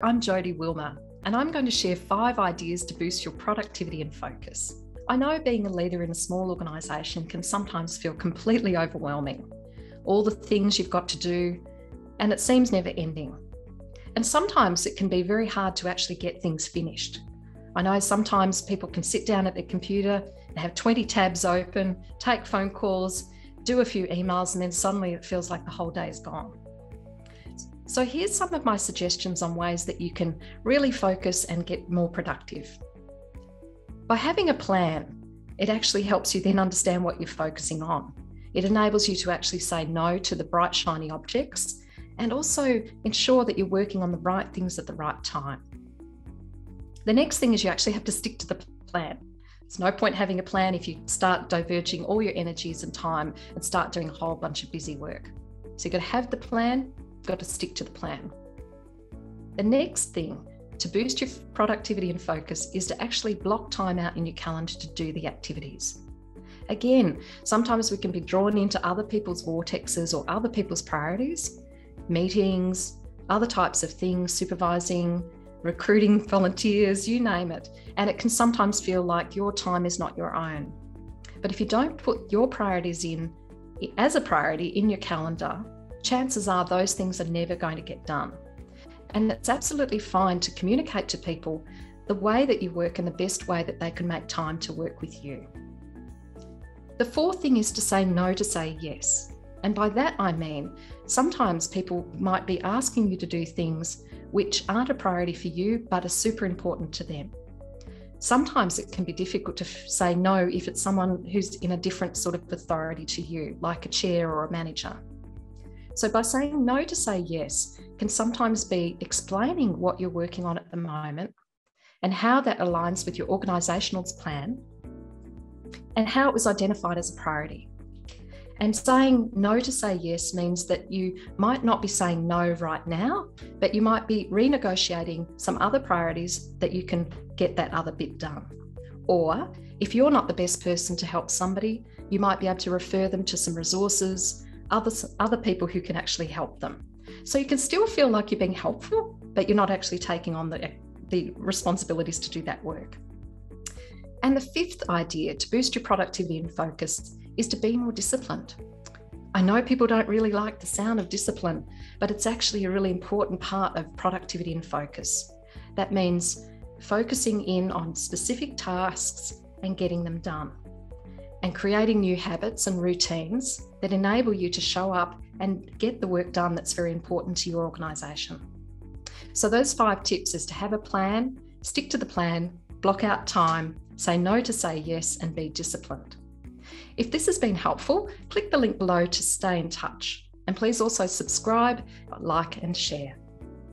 I'm Jodie Wilmer, and I'm going to share 5 ideas to boost your productivity and focus. I know being a leader in a small organisation can sometimes feel completely overwhelming. All the things you've got to do, and it seems never ending. And sometimes it can be very hard to actually get things finished. I know sometimes people can sit down at their computer and have 20 tabs open, take phone calls, do a few emails, and then suddenly it feels like the whole day is gone. So here's some of my suggestions on ways that you can really focus and get more productive. By having a plan, it actually helps you then understand what you're focusing on. It enables you to actually say no to the bright, shiny objects and also ensure that you're working on the right things at the right time. The next thing is you actually have to stick to the plan. There's no point having a plan if you start diverging all your energies and time and start doing a whole bunch of busy work. So you've got to have the plan, you've got to stick to the plan. The next thing to boost your productivity and focus is to actually block time out in your calendar to do the activities. Again, sometimes we can be drawn into other people's vortexes or other people's priorities, meetings, other types of things, supervising, recruiting volunteers, you name it. And it can sometimes feel like your time is not your own. But if you don't put your priorities in as a priority in your calendar, chances are those things are never going to get done. And it's absolutely fine to communicate to people the way that you work and the best way that they can make time to work with you. The fourth thing is to say no to say yes. And by that I mean, sometimes people might be asking you to do things which aren't a priority for you, but are super important to them. Sometimes it can be difficult to say no if it's someone who's in a different sort of authority to you, like a chair or a manager. So by saying no to say yes can sometimes be explaining what you're working on at the moment and how that aligns with your organisational plan and how it was identified as a priority. And saying no to say yes means that you might not be saying no right now, but you might be renegotiating some other priorities that you can get that other bit done. Or if you're not the best person to help somebody, you might be able to refer them to some resources, other people who can actually help them. So you can still feel like you're being helpful, but you're not actually taking on the responsibilities to do that work. And the fifth idea to boost your productivity and focus is to be more disciplined. I know people don't really like the sound of discipline, but it's actually a really important part of productivity and focus. That means focusing in on specific tasks and getting them done, and creating new habits and routines that enable you to show up and get the work done that's very important to your organisation. So those 5 tips is to have a plan, stick to the plan, block out time, say no to say yes, and be disciplined. If this has been helpful, click the link below to stay in touch. And please also subscribe, like, and share.